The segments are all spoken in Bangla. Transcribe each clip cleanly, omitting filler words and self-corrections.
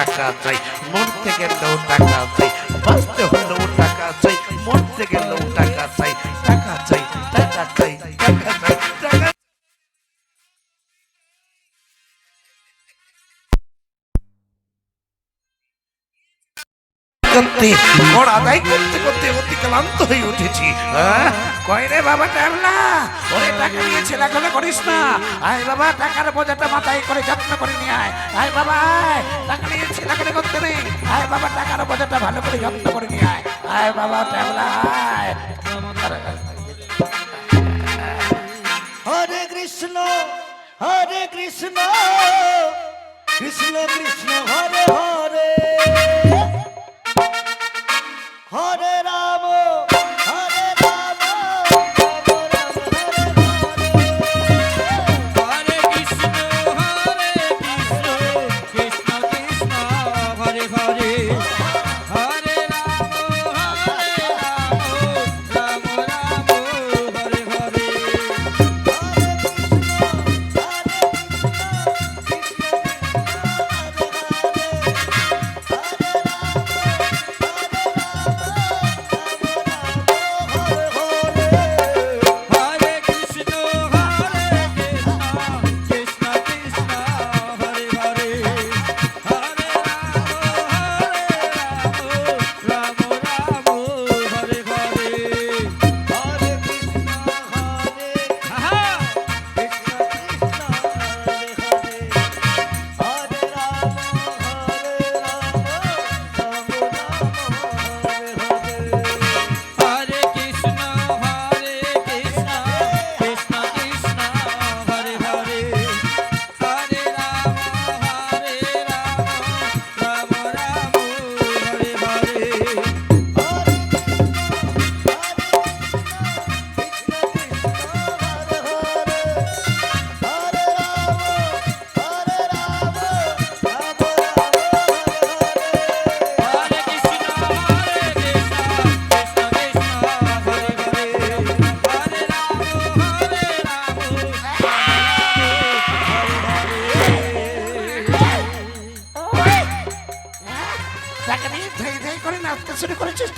টাকা চাই, মরতে গেলেও টাকা চাই, বাঁচতে হলেও টাকা চাই, মরতে গেলেও টাকা চাই, টাকা চাই, টাকা চাই, টাকা চাই, টাকা। আদায় করতে করতে অতি ক্লান্ত হয়ে উঠেছি। কই রে বাবা ট্যাবলা, ওরে টাকা নিয়ে ছেলেখেলা করিস না। আয় বাবা, টাকার বোঝাটা মাথায় করে যত্ন করে নিয়ে আয়। আয় বাবা আয়, টাকা নিয়ে ছেলেখেলা করতে নেই। আয় বাবা, টাকার বোঝাটা ভালো করে যত্ন করে নিয়ে আয়। আয় বাবা ট্যাবলা আয়। হরে কৃষ্ণ হরে কৃষ্ণ, কৃষ্ণ কৃষ্ণ হরে হরে, হরে রাম হরে রাম, রাম রাম হরে হরে, হরে কৃষ্ণ কৃষ্ণ কৃষ্ণ হরে হরে, হরে রাম রাম রাম হরে হরে।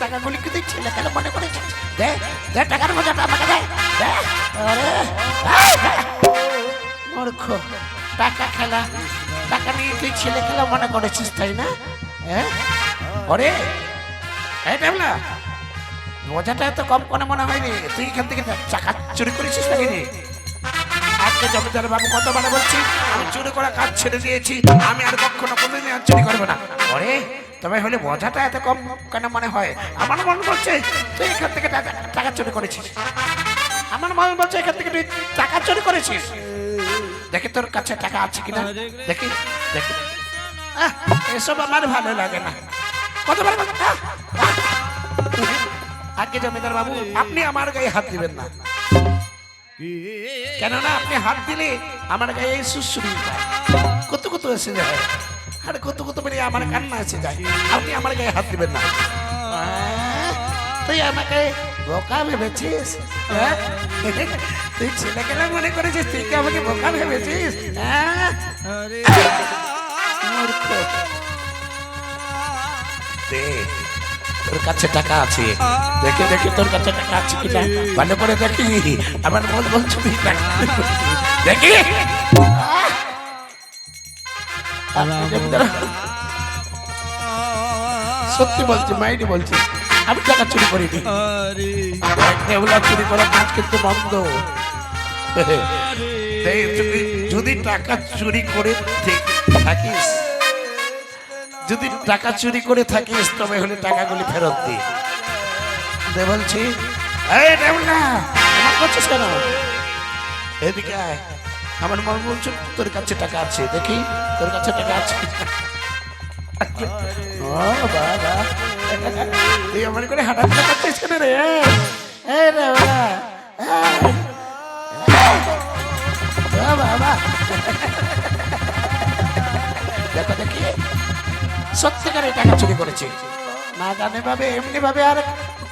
টাকাগুলি কি দিচ্ছি ছেলে মনে করেছিস? দে দে, টাকার মজাটা আমাকে দে। মূর্খ, টাকা খেলা, টাকা নিয়ে তুই ছেলে খেলা মনে করেছিস, তাই না? ওরে এই ট্যাবলা, মজাটা এত কম কোনো মনে হয়নি। তুই এখান থেকে টাকা চুরি করেছিস নাকি রে? আজকে জমিদার বাবু কতবার বলছি, আমি চুরি করা কাজ ছেড়ে দিয়েছি, আমি আর কখনো কোনোদিন আর চুরি করবো না। ওরে তবে হলে মজাটা এত কম কেন মনে হয়? আমার মন বলছে তুই এখান থেকে টাকা চুরি করেছিস। আমার মন বলছে এখান থেকে তুই টাকা চুরি করেছিস। দেখি তোর কাছে টাকা আছে কিনা, দেখি দেখি। এসব আমার ভালো লাগে না। কতবার আজকে জমিদার বাবু, আপনি আমার গায়ে হাত দিবেন না, কেননা আপনি হাত দিলে আমার গায়ে সুসুরি যায়, কত কত এসে যায়, আর কত কত বেরিয়ে আমার কান্না এসে যায়। আপনি আমার গায়ে হাত দিবেন না। তুই আমাকে বোকা ভেবেছিস? তুই ছেলে কেন মনে করেছিস? তুই কি আমাকে বোকা ভেবেছিস? তোর কাছে টাকা আছে, দেখে দেখে তোর কাছে টাকা আছে কিনা ভালো করে দেখি। আমার মন বলছো তুই দেখি। সত্যি বলছি, মাইনি বলছি, আমি টাকা চুরি করিনি। এগুলা চুরি করা কাজ কিন্তু বন্ধ। যদি টাকা চুরি করে থাকিস, যদি টাকা চুরি করে থাকিস, তবে হলে টাকাগুলি ফেরত দি। বলছি করছিস কেন? এদিকে আয়। আমার মন বলছো তোর কাছে টাকা আছে, দেখি তোর কাছে টাকা আছে। তুই আমার করে হাঁটাচলা করছিস কেন রে? দেখো দেখি, সত্যিকারে টাকা চুরি করেছে না জানে ভাবে, এমনি ভাবে আর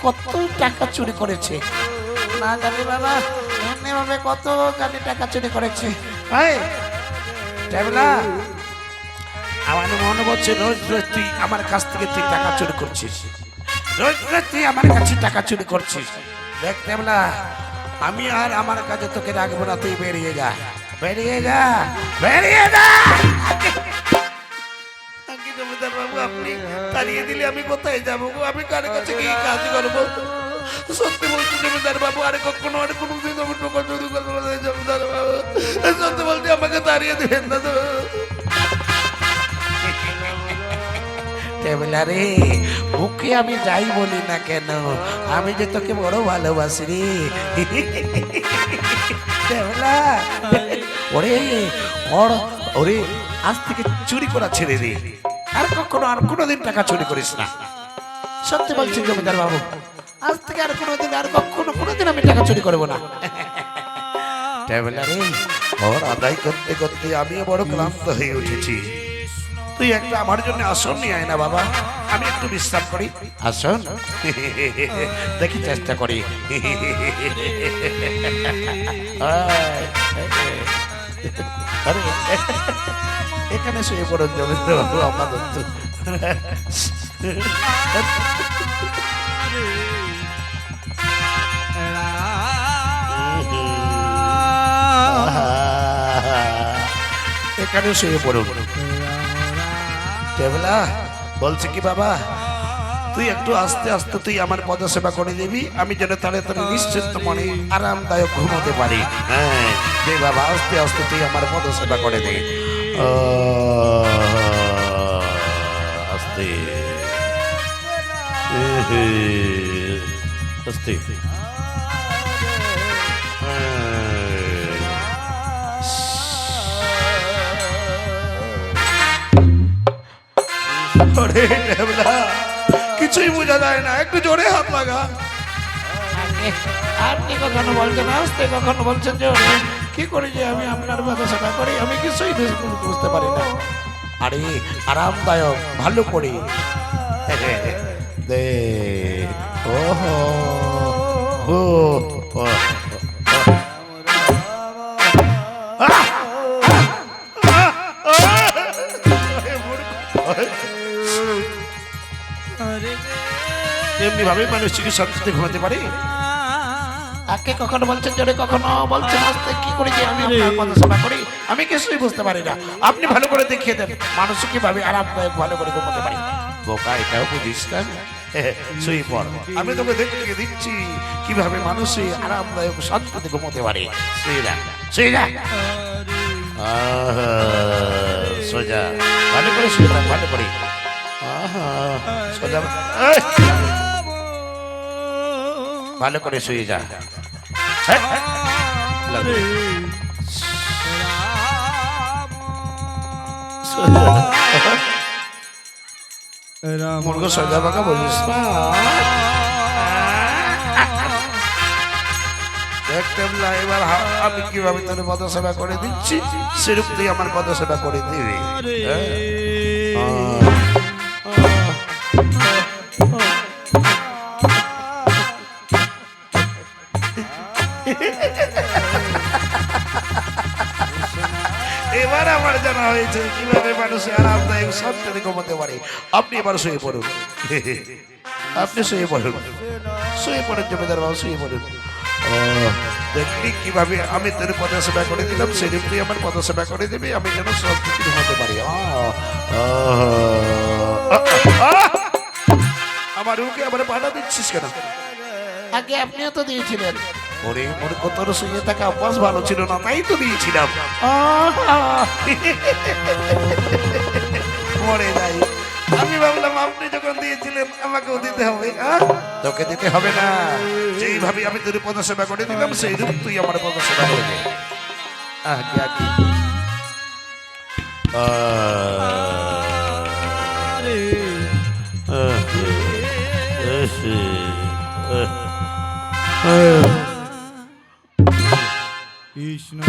কত টাকা চুরি করেছে না জানি বাবা, এমনি ভাবে কত টাকা চুরি করেছে। আমার মনে হচ্ছে রোজ রোজ তুই আমার কাছ থেকে তুই টাকা চুরি করছিস, রোজ রোজ তুই আমার কাছে টাকা চুরি করছিস। দেখ দেবলা, আমি আর আমার কাছে তোকে রাখবো না, তুই বেরিয়ে যা, বেরিয়ে যা, বেরিয়ে যা। আগে জমিদার বাবু, আপনি তাড়িয়ে দিলে আমি কোথায় যাবো গো? আমি কার কাছে গিয়ে কাজ করবো? সত্যি বলছি জমিদার বাবু, আর কখনো আর কোনোদিন আমি টোকা চুরি করবো না জমিদার বাবু। সত্যি বলছি, আমাকে তাড়িয়ে দিবেন না তো। টেবলারে, মুখে আমি যাই বলি না কেন, আমি যে তোকে বড় ভালোবাসি রে টেবলা। ওরে ওরে, আজ থেকে চুরি করা ছেড়ে দে, আর কখনো আর কোনোদিন টাকা চুরি করিস না। সত্যি বলছি জমিদার বাবু, আজ থেকে আর কোনোদিন আর কখনো কোনোদিন আমি টাকা চুরি করবো না। টেবলারে, ওর আদায় করতে করতে আমি বড় ক্লান্ত হয়ে উঠেছি। তুই একটা আমার জন্য আসন নিয়ে আয় না বাবা, আমি একটু বিশ্রাম করি। আসন দেখি, চেষ্টা করি। আরে, এখানে শুয়ে পড়ুন জমিদার বাবু আপাতত। এখানে শুয়ে পড়ুন। টেবলা বলছে কি বাবা, তুই একটু আস্তে আস্তে তুই আমার পদসেবা করে দিবি, আমি যেন তাড়াতাড়ি নিশ্চিন্ত মনে আরামদায়ক ঘুমোতে পারি। হ্যাঁ দে বাবা, আস্তে আস্তে তুই আমার পদসেবা করে দে। আস্তে আস্তে। কিছুই বোঝা যায় না, একটু জোরে হাত লাগা। আপনি কখনো বলছেন আসতে, কখনো বলছেন জোরে। কি করি যে আমি আপনার কথা সেবা করি, আমি কিছুই বুঝতে পারি না। আরে আরামদায়ক ভালো করে দে। ওহো ও এমনি ভাবে মানুষ চিকিৎসা ঘুমাতে পারে। আগে কখনো বলছেন জোরে, কখনো বলছেন আস্তে। কি করি যে আমি আপনার কথা সেবা করি, আমি কিছুই বুঝতে পারি না। আপনি ভালো করে দেখিয়ে দেন মানুষ কিভাবে আরামদায়ক ভালো করে ঘুমাতে পারি। বোকা, এটাও বুঝিস না? শুয়ে পড়, আমি তোকে দেখিয়ে দিচ্ছি কিভাবে মানুষ আরামদায়ক শান্তিতে ঘুমাতে পারে। শুয়ে যা, শুয়ে যা। সোজা ভালো করে শুয়ে থাক, ভালো করে। সোজা ভালো করে শুয়ে যা। মুরগো সোজা বাঁকা বলিস না। এবার আমি কিভাবে তোর পদসেবা করে দিচ্ছি, সেরূপ তুই আমার পদসেবা করে দিবি। এবার আমার জানা হয়েছে কিভাবে মানুষ আরামদায়ক শান্তিতে ঘুমাতে পারে। আপনি এবার শুয়ে পড়ুন, আপনি শুয়ে পড়ুন, শুয়ে পড়ুন জমিদার বাবু, শুয়ে পড়ুন। দেখবি কিভাবে আমি তোর পদসেবা করে দিলাম, সেরূপ তুই আমার পদসেবা করে দিবি, আমি যেন শান্তিতে ঘুমাতে পারি। আমার রুকে আবার বাধা দিচ্ছিস কেন? আগে আপনিও তো দিয়েছিলেন। ওরে মোর কতর শুয়ে থাকা অভ্যাস ভালো ছিল না, তাই তো দিয়েছিলাম। মরে যাই, আমি ভাবলাম আপনি যখন দিয়েছিলেন আমাকেও দিতে হবে। তোকে দিতে হবে না, যেইভাবে আমি তোর পদসেবা করে দিলাম সেইরূপ তুই আমার পদসেবা করে দে। আগে আগে কৃষ্ণ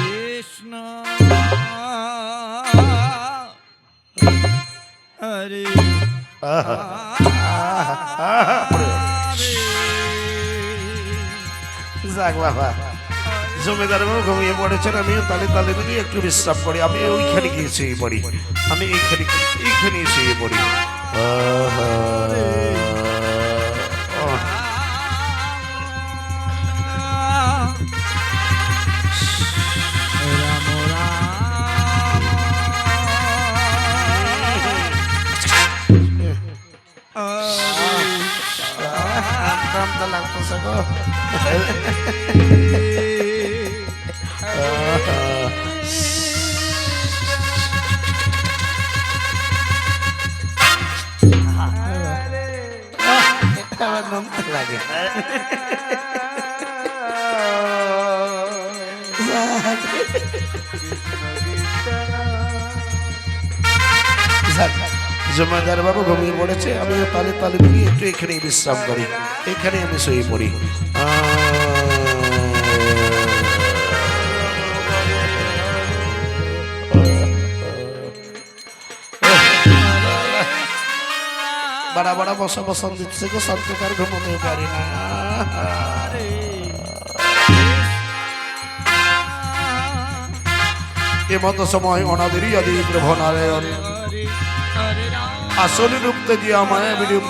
কৃষ্ণ হরে যাক বাবা, জমিদার বাবু ঘুমিয়ে পড়েছেন, আমিও তালে তালে মিলিয়ে একটু বিশ্রাম করি। আমি ওইখানে গিয়ে শুয়ে পড়ি, আমি এইখানে শুয়ে পড়ি। ক্লান্ত লাগতেছে গো। আমার নামতে লাগে। জমিদার বাবু ঘুমিয়ে পড়েছে, আমিও তালে তালে মিলিয়ে একটু এখানেই বিশ্রাম করি, এখানে আমি শুয়ে পড়ি। বড়া বড়া বসা বসন দিচ্ছে গো, শান্তকার ঘুমাতে পারি না। এমতো সময় অনাদেরই আদি প্রভু নারায়ণ আসলে রূপতে দিয়া মায়া বিরূপ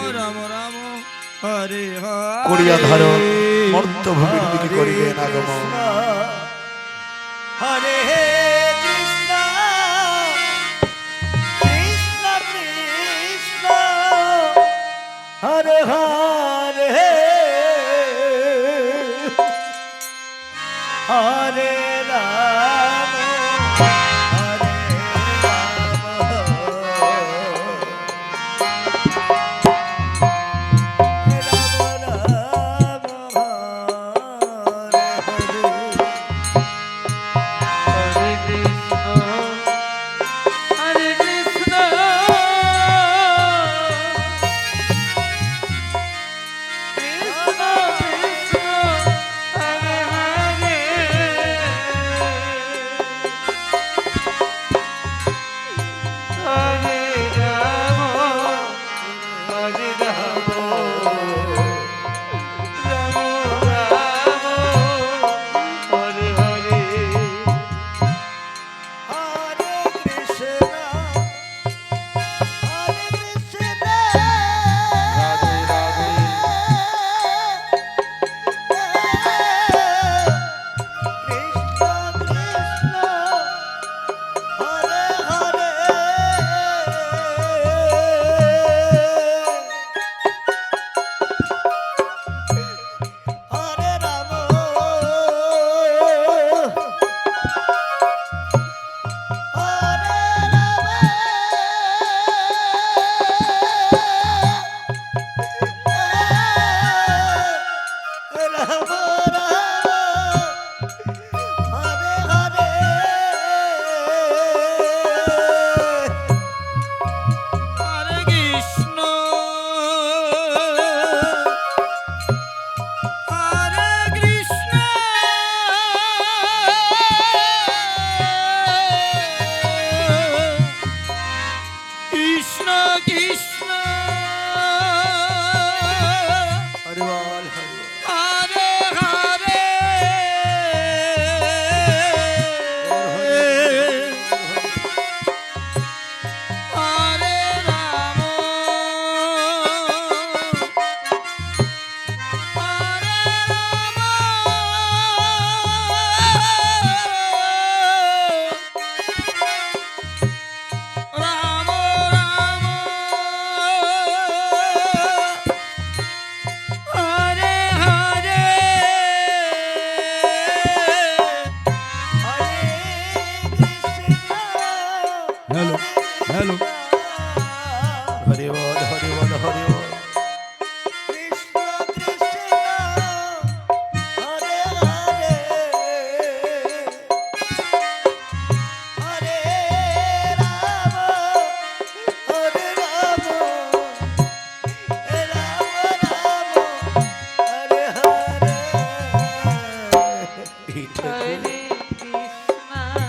করিয়া ধারণ মর্তভূমির দিকে করিলেন আগমন। হরে কৃষ্ণ কৃষ্ণ কৃষ্ণ হরে হরে হরে রাম হরে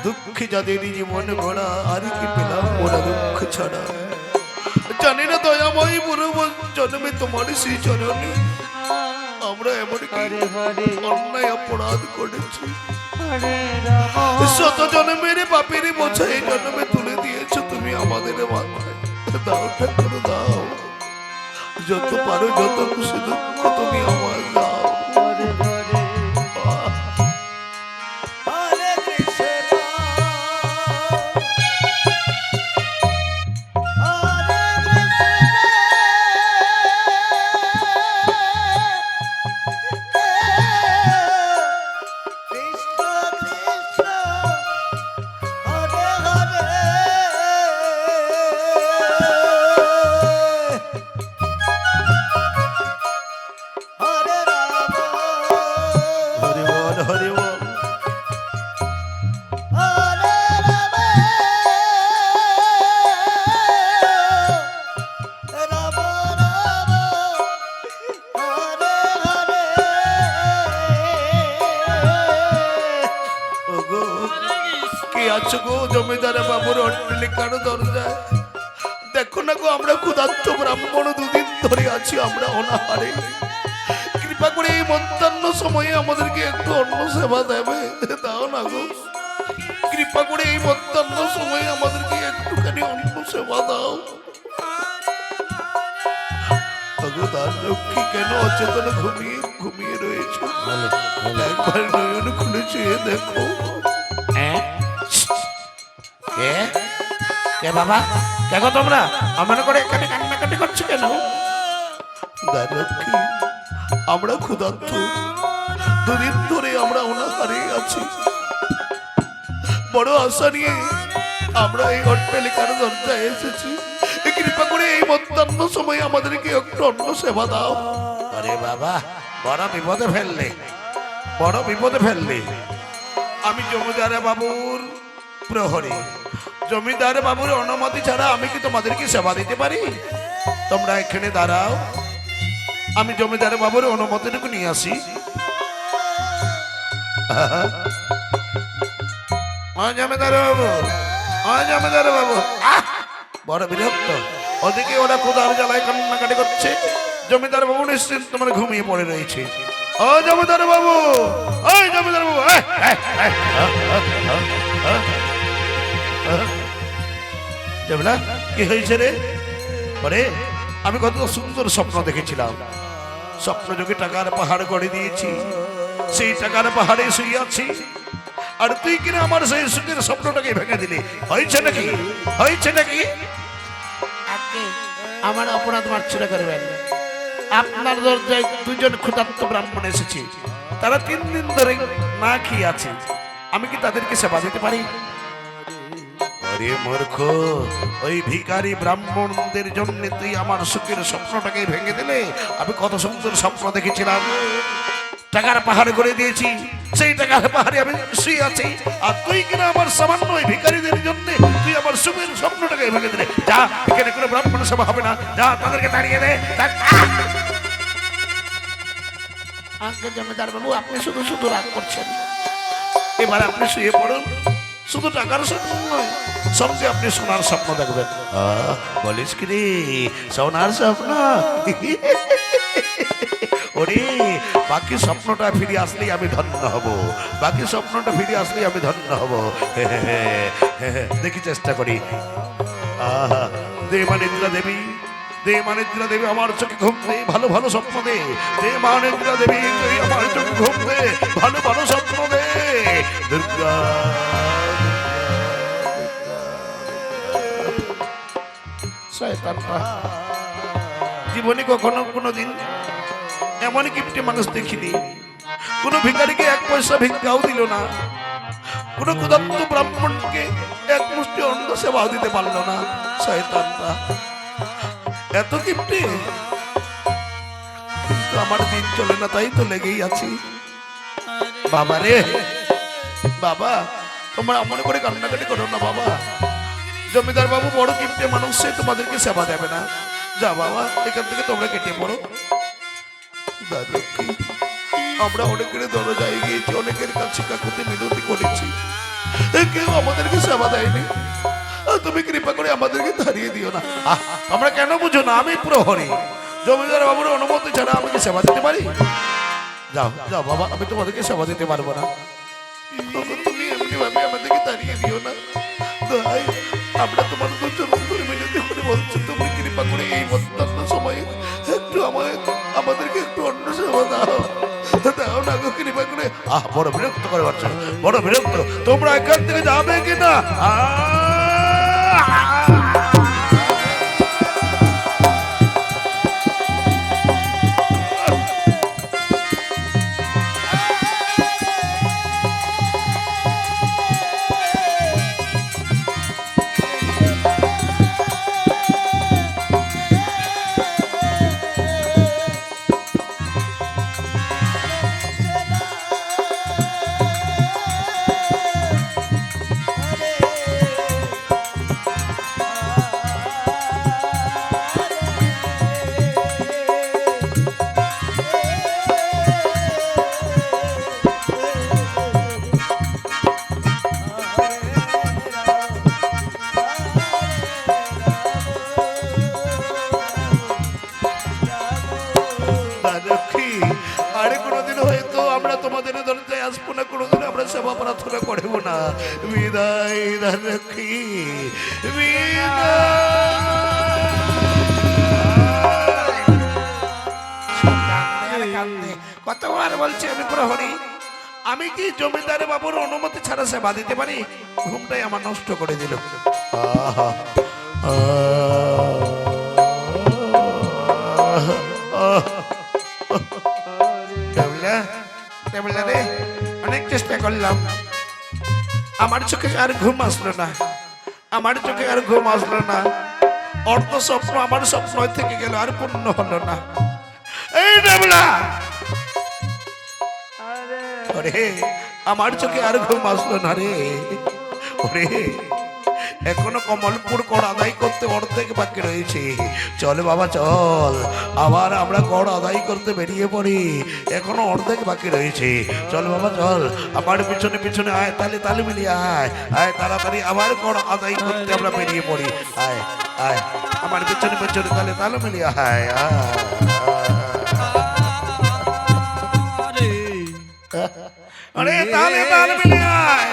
দুঃখে যাদের জীবন গড়া আর কি পেলাম ওরা দুঃখ ছাড়া। জানি না দয়াময়ী পুরো জন্মে তোমার সেই চরণে আমরা এমন অন্যায় অপরাধ করেছি, শত জন্মের পাপের বোঝা এই জন্মে তুলে দিয়েছো তুমি আমাদের মাথায়। দাও ঠাকুর দাও, যত পারো যত খুশি দুঃখ তুমি আমার দাও। হরে কৃষ্ণ হরে কৃষ্ণ কৃষ্ণ হরে হরে হরে রাম হরি বল হরি বল। হরে রাম রাম রাম হরে হরে ওগো কে আছো গো জমিদার বাবুর অট্টালিকার দরজায়? দেখো না গো, আমরা ক্ষুধার্ত ব্রাহ্মণ, দুদিন ধরে আছি আমরা অনাহারে। কৃপা করে এই মধ্যাহ্ন সময়ে আমাদেরকে একটু অন্ন সেবা দেবে, দাও না গো। কৃপা করে এই মধ্যাহ্ন সময়ে আমাদেরকে একটুখানি অন্ন সেবা দাও। ওগো দান লক্ষ্মী, কেন অচেতন ঘুমিয়ে ঘুমিয়ে রয়েছে? একবার নয়ন খুলে চেয়ে দেখো। কে বাবা, কে গো তোমরা আমার করে এখানে কান্নাকাটি করছো কেন? লক্ষ্মী, আমরা ক্ষুধার্ত, দুদিন ধরে আমরা অনাহারে আছি। বড় আশা নিয়ে আমরা এই অট্টালিকার দরজায় এসেছি। কৃপা করে এই মধ্যাহ্ন সময় আমাদেরকে একটু অন্ন সেবা দাও। আরে বাবা, বড় বিপদে ফেললে, বড় বিপদে ফেললে। আমি জমিদার বাবুর প্রহরী, জমিদার বাবুর অনুমতি ছাড়া আমি কি তোমাদেরকে সেবা দিতে পারি? তোমরা এখানে দাঁড়াও, আমি জমিদার বাবুর অনুমতিটুকু নিয়ে আসি। জমিদার বাবু, জমিদার বাবু, বড় বিরক্ত। ওদিকে ওরা কোদার জ্বালায় কান্নাকাটি করছে, জমিদার বাবু নিশ্চিত তোমার ঘুমিয়ে পড়ে রয়েছে। ও জমিদার বাবু, ওই জমিদার বাবু, কি হয়েছে রে? আরে আমি কত সুন্দর স্বপ্ন দেখেছিলাম, স্বপ্ন যোগে টাকার পাহাড় করে দিয়েছি, সেই টাকার পাহাড়ে শুয়ে আছি, আর তুই কিনা আমার সেই সুখের স্বপ্নটাকে ভেঙে দিলি। হয়েছে নাকি, হয়েছে নাকি? আমার অপরাধ মার্জনা করবেন। আপনার দরজায় দুজন ক্ষুধার্ত ব্রাহ্মণ এসেছে, তারা 3 দিন ধরে না খেয়ে আছে, আমি কি তাদেরকে সেবা দিতে পারি? আরে মূর্খ, ওই ভিখারি ব্রাহ্মণদের জন্য তুই আমার সুখের স্বপ্নটাকে ভেঙে দিলে। আমি কত সুন্দর স্বপ্ন দেখেছিলাম, টাকার পাহাড় করে দিয়েছি, সেই টাকার পাহাড়ে আমি শুয়ে আছি, আর তুই কিনা আমার সামান্য ওই ভিখারিদের জন্য তুই আমার সুখের স্বপ্নটাকে ভেঙে দিলে। যা, এখানে কোনো ব্রাহ্মণ সেবা হবে না, যা তাদেরকে তাড়িয়ে দে। আগে জমিদার বাবু, আপনি শুধু শুধু রাগ করছেন। এবার আপনি শুয়ে পড়ুন, শুধু টাকার স্বপ্ন নয়, সঙ্গে আপনি সোনার স্বপ্ন দেখবেন। বলিস কি রে, সোনার স্বপ্ন? ওরে, বাকি স্বপ্নটা ফিরে আসলেই আমি ধন্য হব, বাকি স্বপ্নটা ফিরে আসলেই আমি ধন্য হব। দেখি চেষ্টা করি। দে মানিদ্রা দেবী, দে মানিদ্রা দেবী, আমার চোখে ঘুম দে, ভালো ভালো স্বপ্ন দে। দে মানিদ্রা দেবী, তুই আমার চোখে ঘুম দে, ভালো ভালো স্বপ্ন দে। দুর্গা শয়তানটা জীবনে কখনো কোনোদিন এমন কিপটে মানুষ দেখিনি। কোন ভিখারিকে 1 পয়সা ভিক্ষাও দিল না, কোন ক্ষুধার্ত ব্রাহ্মণকে 1 মুষ্টি অন্ন সেবাও দিতে পারলো না। শয়তানটা এত কিপটে, কিন্তু আমার দিন চলে না, তাই তো লেগেই আছি। বাবা রে বাবা, তোমরা মনে করে কান্নাকাটি করো না বাবা। জমিদার বাবু বড় কিপটে মানুষ, সে তোমাদেরকে সেবা দেবে না। যা বাবা, এখান থেকে তোমরা কেটে পড়ো। আমরা অনেকের দরজায় গিয়েছি, অনেকের কাছে কাকুতি মিনতি করেছি, কেউ আমাদেরকে সেবা দেয়নি। তুমি কৃপা করে আমাদেরকে হারিয়ে দিও না। আমরা কেন বুঝো না, আমি প্রহরী, জমিদার বাবুর অনুমতি ছাড়া আমি কি সেবা দিতে পারি? যাও যাও বাবা, আমি তোমাদেরকে সেবা দিতে পারবো না। ওগো, তুমি এমনি ভাবে আমাদেরকে তাড়িয়ে দিও না দোহাই, আমরা তোমার দুজন করে মিনতি করে বলছি, তুমি কৃপা করে এই বর্তমান সময়ে একটু আমাদেরকে একটু অন্য সেবা দাও, দাও না গো কৃপা করে। বড় বিরক্ত করে পারছো, বড় বিরক্ত। তোমরা এখান থেকে যাবে কিনা? লক্ষ্মী, আরে কোনোদিন হয়তো আমরা তোমাদের দরজায় আসবো না, কোনোদিন আমরা সেবা প্রার্থনা করবো না। বিদায় লক্ষ্মী, কতবার বলছি আমি প্রহরী, আমি কি জমিদার বাবুর অনুমতি ছাড়া সেবা দিতে পারি? ঘুমটাই আমার নষ্ট করে দিল। অনেক চেষ্টা করলাম, আমার চোখে আর ঘুম আসলো না, আমার চোখে আর ঘুম আসলো না। অর্ধ স্বপ্ন আমার স্বপ্ন থেকে গেল, আর পূর্ণ হলো না। এই ডেবলা, ওরে আমার চোখে আর ঘুম আসলো না রে। ওরে এখনো কমলপুর কর আদায় করতে অর্ধেক বাকি রয়েছে। চল বাবা চল, আবার আমরা কর আদায় করতে বেরিয়ে পড়ি, এখনো অর্ধেক বাকি রয়েছে। চল বাবা চল, আমার পিছনে পিছনে আয়, তালে তালে মিলিয়ে আয়, আয় তাড়াতাড়ি আবার কর আদায় করতে আমরা বেরিয়ে পড়ি। আয় আয়, আমার পিছনে পিছনে তালে তালে মিলিয়ে আয়। আরে তালে তালে মিলিয়ে আয়।